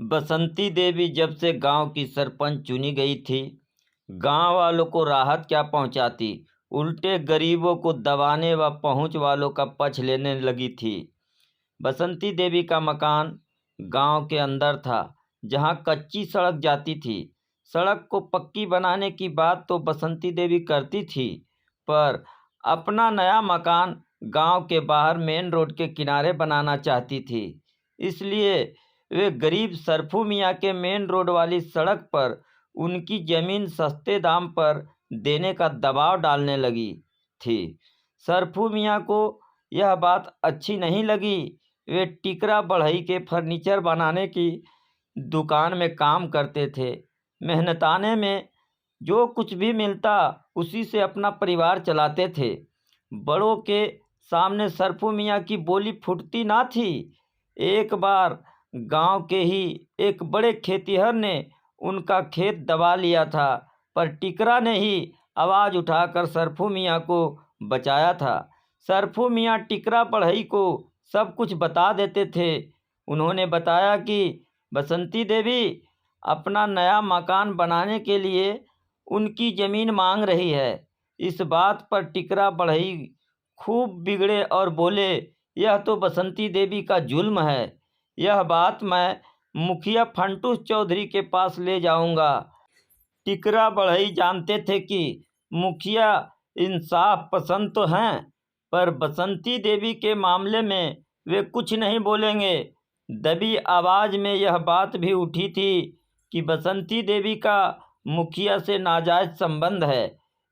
बसंती देवी जब से गांव की सरपंच चुनी गई थी, गांव वालों को राहत क्या पहुंचाती, उल्टे गरीबों को दबाने व पहुंच वालों का पक्ष लेने लगी थी। बसंती देवी का मकान गांव के अंदर था, जहां कच्ची सड़क जाती थी। सड़क को पक्की बनाने की बात तो बसंती देवी करती थी, पर अपना नया मकान गांव के बाहर मेन रोड के किनारे बनाना चाहती थी। इसलिए वे गरीब सरफू मियाँ के मेन रोड वाली सड़क पर उनकी ज़मीन सस्ते दाम पर देने का दबाव डालने लगी थी। सरफू मियाँ को यह बात अच्छी नहीं लगी। वे टिकरा बढ़ई के फर्नीचर बनाने की दुकान में काम करते थे। मेहनताने में जो कुछ भी मिलता उसी से अपना परिवार चलाते थे। बड़ों के सामने सरफू मियाँ की बोली फूटती ना थी। एक बार गांव के ही एक बड़े खेतिहर ने उनका खेत दबा लिया था, पर टिकरा ने ही आवाज़ उठाकर सरफू मियाँ को बचाया था। सरफू मियाँ टिकरा बढ़ई को सब कुछ बता देते थे। उन्होंने बताया कि बसंती देवी अपना नया मकान बनाने के लिए उनकी ज़मीन मांग रही है। इस बात पर टिकरा बढ़ई खूब बिगड़े और बोले, यह तो बसंती देवी का जुल्म है। यह बात मैं मुखिया फंटूस चौधरी के पास ले जाऊंगा। टिकरा बढ़ई जानते थे कि मुखिया इंसाफ पसंद तो हैं, पर बसंती देवी के मामले में वे कुछ नहीं बोलेंगे। दबी आवाज़ में यह बात भी उठी थी कि बसंती देवी का मुखिया से नाजायज़ संबंध है।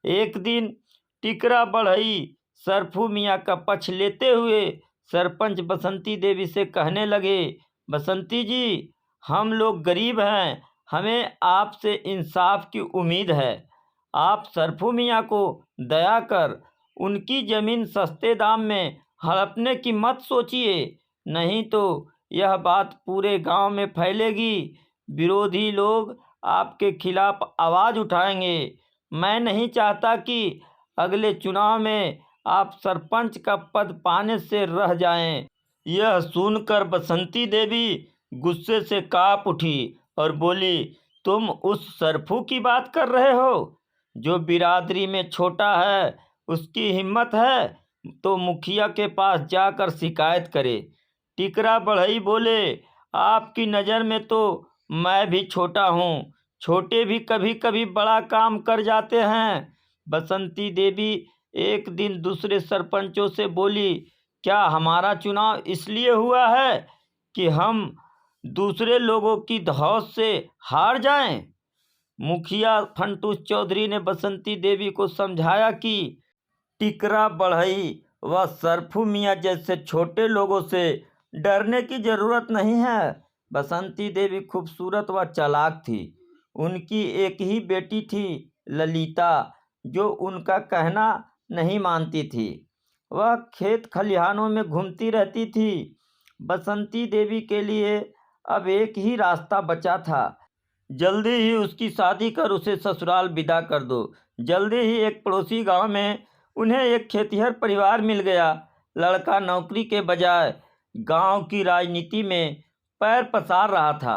एक दिन टिकरा बढ़ई सरफू मियाँ का पक्ष लेते हुए सरपंच बसंती देवी से कहने लगे, बसंती जी, हम लोग गरीब हैं, हमें आपसे इंसाफ की उम्मीद है। आप सरफू मियाँ को दया कर उनकी ज़मीन सस्ते दाम में हड़पने की मत सोचिए, नहीं तो यह बात पूरे गांव में फैलेगी। विरोधी लोग आपके खिलाफ आवाज़ उठाएंगे। मैं नहीं चाहता कि अगले चुनाव में आप सरपंच का पद पाने से रह जाएं। यह सुनकर बसंती देवी गुस्से से काँप उठी और बोली, तुम उस सरफू की बात कर रहे हो जो बिरादरी में छोटा है? उसकी हिम्मत है तो मुखिया के पास जाकर शिकायत करे। टिकरा बढ़ई बोले, आपकी नज़र में तो मैं भी छोटा हूँ, छोटे भी कभी कभी बड़ा काम कर जाते हैं। बसंती देवी एक दिन दूसरे सरपंचों से बोली, क्या हमारा चुनाव इसलिए हुआ है कि हम दूसरे लोगों की धौंस से हार जाएं? मुखिया फंटूस चौधरी ने बसंती देवी को समझाया कि टिकरा बढ़ई व सरफू मियाँ जैसे छोटे लोगों से डरने की ज़रूरत नहीं है। बसंती देवी खूबसूरत व चालाक थी। उनकी एक ही बेटी थी, ललिता, जो उनका कहना नहीं मानती थी। वह खेत खलिहानों में घूमती रहती थी। बसंती देवी के लिए अब एक ही रास्ता बचा था, जल्दी ही उसकी शादी कर उसे ससुराल विदा कर दो। जल्दी ही एक पड़ोसी गांव में उन्हें एक खेतिहर परिवार मिल गया। लड़का नौकरी के बजाय गांव की राजनीति में पैर पसार रहा था।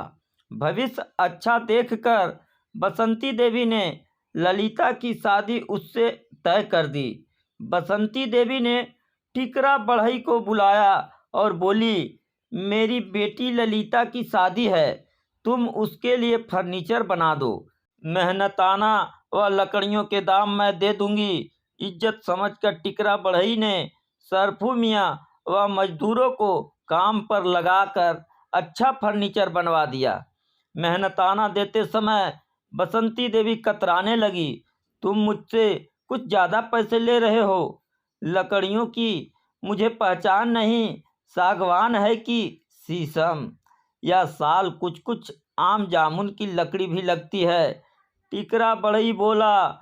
भविष्य अच्छा देखकर बसंती देवी ने ललिता की शादी उससे तय कर दी। बसंती देवी ने टिकरा बढ़ई को बुलाया और बोली, मेरी बेटी ललिता की शादी है, तुम उसके लिए फर्नीचर बना दो। मेहनताना व लकड़ियों के दाम मैं दे दूंगी। इज्जत समझकर टिकरा बढ़ई ने सरफू मियाँ व मजदूरों को काम पर लगाकर अच्छा फर्नीचर बनवा दिया। मेहनताना देते समय बसंती देवी कतराने लगी, तुम मुझसे कुछ ज़्यादा पैसे ले रहे हो। लकड़ियों की मुझे पहचान नहीं, सागवान है कि शीशम या साल, कुछ कुछ आम जामुन की लकड़ी भी लगती है। टिकरा बढ़ई बोला,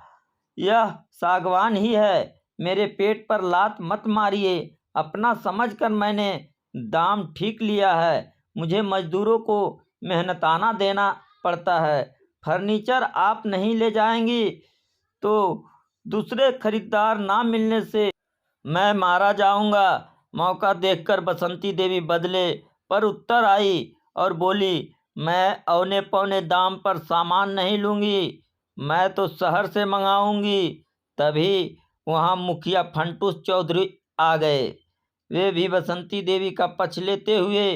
यह सागवान ही है, मेरे पेट पर लात मत मारिए। अपना समझकर मैंने दाम ठीक लिया है। मुझे मजदूरों को मेहनताना देना पड़ता है। फर्नीचर आप नहीं ले जाएंगी तो दूसरे खरीदार ना मिलने से मैं मारा जाऊंगा। मौका देखकर बसंती देवी बदले पर उत्तर आई और बोली, मैं औने पौने दाम पर सामान नहीं लूँगी, मैं तो शहर से मंगाऊँगी। तभी वहाँ मुखिया फंटूस चौधरी आ गए। वे भी बसंती देवी का पक्ष लेते हुए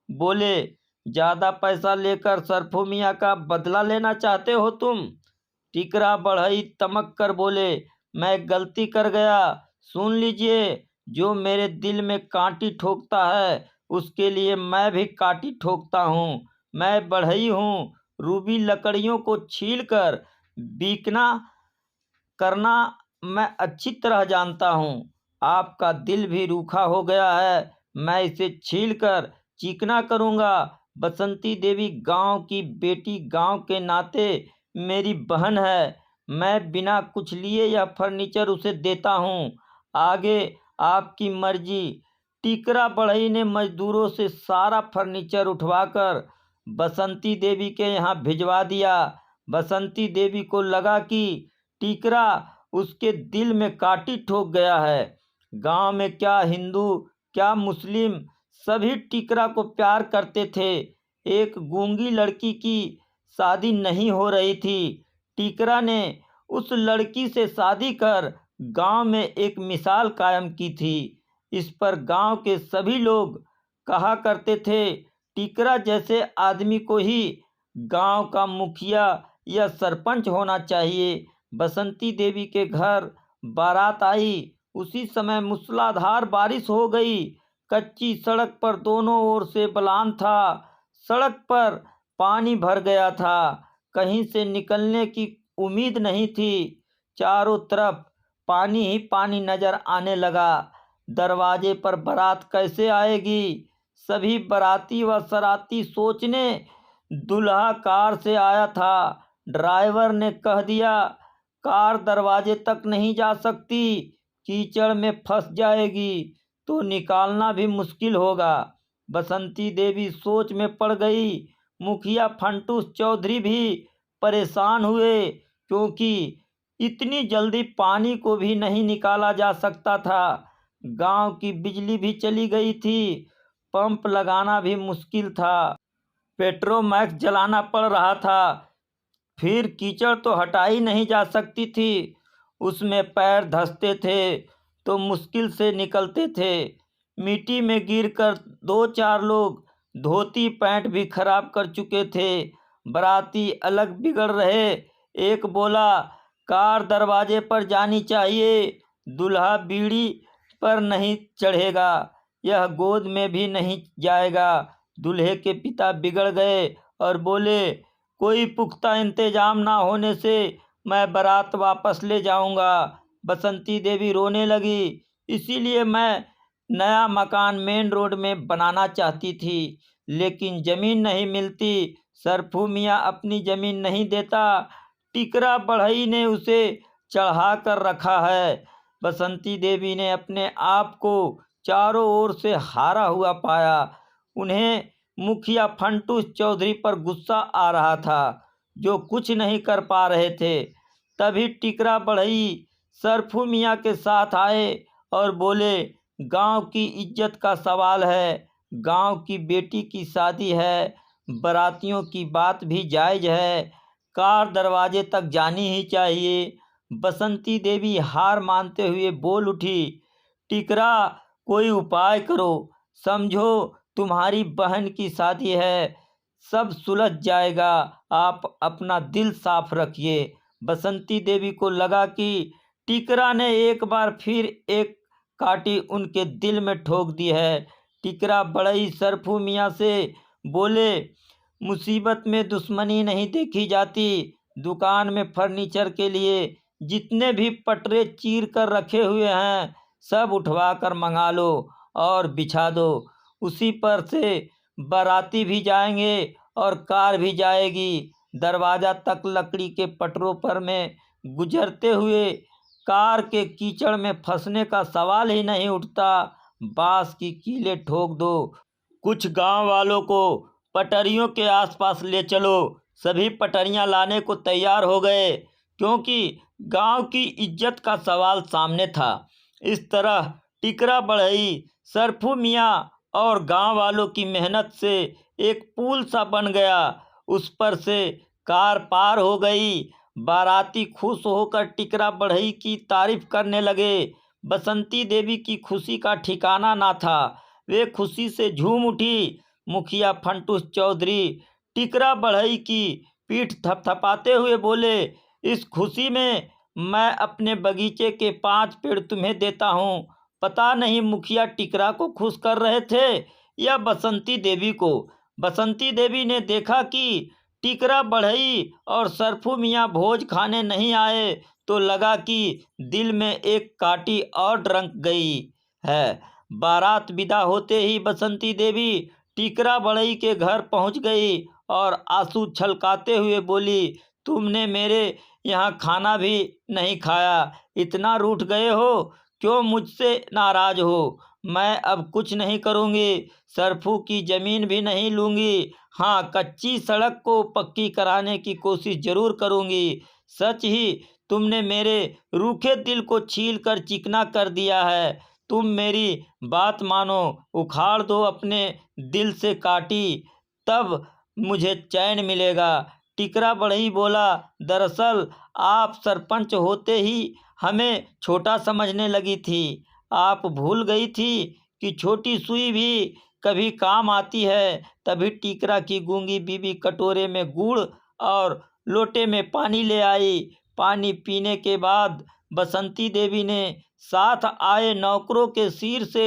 बोले, ज़्यादा पैसा लेकर सरफू मियाँ का बदला लेना चाहते हो तुम? टिकरा बढ़ई तमक कर बोले, मैं गलती कर गया। सुन लीजिए, जो मेरे दिल में कांटी ठोकता है उसके लिए मैं भी कांटी ठोकता हूँ। मैं बढ़ई हूँ, रूबी लकड़ियों को छील कर बीकना करना मैं अच्छी तरह जानता हूँ। आपका दिल भी रूखा हो गया है, मैं इसे छील कर चिकना करूँगा। बसंती देवी गांव की बेटी, गांव के नाते मेरी बहन है। मैं बिना कुछ लिए यह फर्नीचर उसे देता हूँ, आगे आपकी मर्जी। टिकरा बढ़ई ने मजदूरों से सारा फर्नीचर उठवाकर बसंती देवी के यहाँ भिजवा दिया। बसंती देवी को लगा कि टिकरा उसके दिल में कांटी ठोक गया है। गांव में क्या हिंदू क्या मुस्लिम, सभी टिकरा को प्यार करते थे। एक गूंगी लड़की की शादी नहीं हो रही थी। टिकरा ने उस लड़की से शादी कर गांव में एक मिसाल कायम की थी। इस पर गांव के सभी लोग कहा करते थे, टिकरा जैसे आदमी को ही गांव का मुखिया या सरपंच होना चाहिए। बसंती देवी के घर बारात आई। उसी समय मूसलाधार बारिश हो गई। कच्ची सड़क पर दोनों ओर से बलान था। सड़क पर पानी भर गया था, कहीं से निकलने की उम्मीद नहीं थी। चारों तरफ पानी ही पानी नजर आने लगा। दरवाजे पर बारात कैसे आएगी? सभी बाराती व सराती सोचने दूल्हा कार से आया था। ड्राइवर ने कह दिया, कार दरवाजे तक नहीं जा सकती, कीचड़ में फंस जाएगी तो निकालना भी मुश्किल होगा। बसंती देवी सोच में पड़ गई। मुखिया फंटूस चौधरी भी परेशान हुए, क्योंकि इतनी जल्दी पानी को भी नहीं निकाला जा सकता था। गांव की बिजली भी चली गई थी, पंप लगाना भी मुश्किल था, पेट्रोमैक्स जलाना पड़ रहा था। फिर कीचड़ तो हटाई नहीं जा सकती थी, उसमें पैर धंसते थे तो मुश्किल से निकलते थे। मिट्टी में गिरकर दो चार लोग धोती पैंट भी खराब कर चुके थे। बाराती अलग बिगड़ रहे। एक बोला, कार दरवाजे पर जानी चाहिए, दूल्हा बीड़ी पर नहीं चढ़ेगा, यह गोद में भी नहीं जाएगा। दूल्हे के पिता बिगड़ गए और बोले, कोई पुख्ता इंतजाम ना होने से मैं बारात वापस ले जाऊंगा। बसंती देवी रोने लगी, इसीलिए मैं नया मकान मेन रोड में बनाना चाहती थी, लेकिन जमीन नहीं मिलती। सरफू मियाँ अपनी जमीन नहीं देता, टिकरा बढ़ई ने उसे चढ़ा कर रखा है। बसंती देवी ने अपने आप को चारों ओर से हारा हुआ पाया। उन्हें मुखिया फंटूस चौधरी पर गुस्सा आ रहा था, जो कुछ नहीं कर पा रहे थे। तभी टिकरा बढ़ई सरफू मियाँ के साथ आए और बोले, गांव की इज्जत का सवाल है, गांव की बेटी की शादी है, बारातियों की बात भी जायज़ है, कार दरवाजे तक जानी ही चाहिए। बसंती देवी हार मानते हुए बोल उठी, टिकरा, कोई उपाय करो, समझो तुम्हारी बहन की शादी है, सब सुलझ जाएगा, आप अपना दिल साफ रखिए। बसंती देवी को लगा कि टिकरा ने एक बार फिर एक काटी उनके दिल में ठोक दी है। टिकरा बढ़ई सरफू मियाँ से बोले, मुसीबत में दुश्मनी नहीं देखी जाती। दुकान में फर्नीचर के लिए जितने भी पटरे चीर कर रखे हुए हैं, सब उठवा कर मंगा लो और बिछा दो। उसी पर से बाराती भी जाएंगे और कार भी जाएगी। दरवाज़ा तक लकड़ी के पटरों पर में गुजरते हुए कार के कीचड़ में फंसने का सवाल ही नहीं उठता। बांस की कीलें ठोक दो। कुछ गांव वालों को पटरियों के आसपास ले चलो। सभी पटरियां लाने को तैयार हो गए, क्योंकि गांव की इज्जत का सवाल सामने था। इस तरह टिकरा बढ़ई, सरफू मियाँ और गांव वालों की मेहनत से एक पुल सा बन गया। उस पर से कार पार हो गई। बाराती खुश होकर टिकरा बढ़ई की तारीफ करने लगे। बसंती देवी की खुशी का ठिकाना ना था। वे खुशी से झूम उठी। मुखिया फंटूस चौधरी टिकरा बढ़ई की पीठ थपथपाते हुए बोले, इस खुशी में मैं अपने बगीचे के 5 पेड़ तुम्हें देता हूँ। पता नहीं मुखिया टिकरा को खुश कर रहे थे या बसंती देवी को। बसंती देवी ने देखा कि टिकरा बढ़ई और सरफू मियाँ भोज खाने नहीं आए तो लगा कि दिल में एक काटी और रंक गई है। बारात विदा होते ही बसंती देवी टिकरा बढ़ई के घर पहुंच गई और आंसू छलकाते हुए बोली, तुमने मेरे यहाँ खाना भी नहीं खाया, इतना रूठ गए हो, क्यों मुझसे नाराज हो। मैं अब कुछ नहीं करूँगी, सरफू की ज़मीन भी नहीं लूँगी। हाँ, कच्ची सड़क को पक्की कराने की कोशिश ज़रूर करूँगी। सच ही तुमने मेरे रूखे दिल को छील कर चिकना कर दिया है। तुम मेरी बात मानो, उखाड़ दो अपने दिल से काटी, तब मुझे चैन मिलेगा। टिकरा बढ़ई बोला, दरअसल आप सरपंच होते ही हमें छोटा समझने लगी थी। आप भूल गई थी कि छोटी सुई भी कभी काम आती है। तभी टिकरा की गूंगी बीबी कटोरे में गुड़ और लोटे में पानी ले आई। पानी पीने के बाद बसंती देवी ने साथ आए नौकरों के सिर से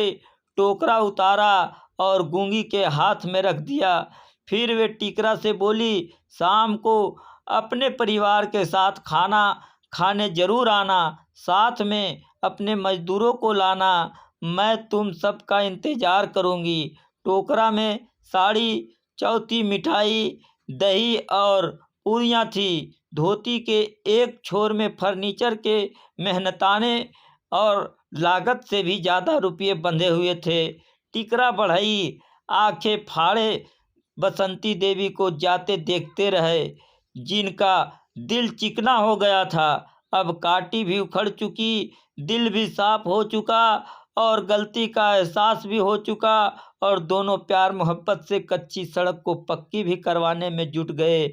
टोकरा उतारा और गूंगी के हाथ में रख दिया। फिर वे टिकरा से बोली, शाम को अपने परिवार के साथ खाना खाने जरूर आना, साथ में अपने मजदूरों को लाना, मैं तुम सबका इंतज़ार करूँगी। टोकरा में साड़ी, चौथी मिठाई, दही और पूरियाँ थी। धोती के एक छोर में फर्नीचर के मेहनताने और लागत से भी ज़्यादा रुपये बंधे हुए थे। टिकरा बढ़ई आंखें फाड़े बसंती देवी को जाते देखते रहे, जिनका दिल चिकना हो गया था। अब काटी भी उखड़ चुकी, दिल भी साफ हो चुका और गलती का एहसास भी हो चुका और दोनों प्यार मोहब्बत से कच्ची सड़क को पक्की भी करवाने में जुट गए।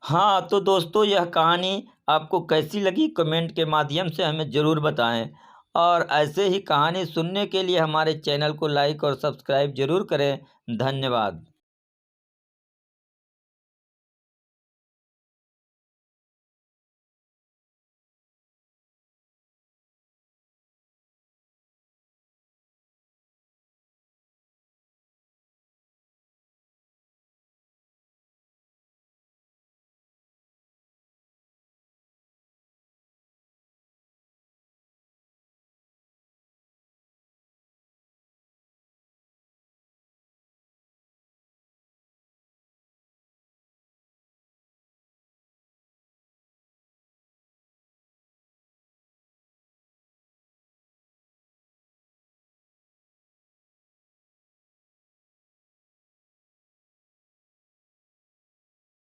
हाँ, तो दोस्तों यह कहानी आपको कैसी लगी कमेंट के माध्यम से हमें ज़रूर बताएं और ऐसे ही कहानी सुनने के लिए हमारे चैनल को लाइक और सब्सक्राइब ज़रूर करें। धन्यवाद।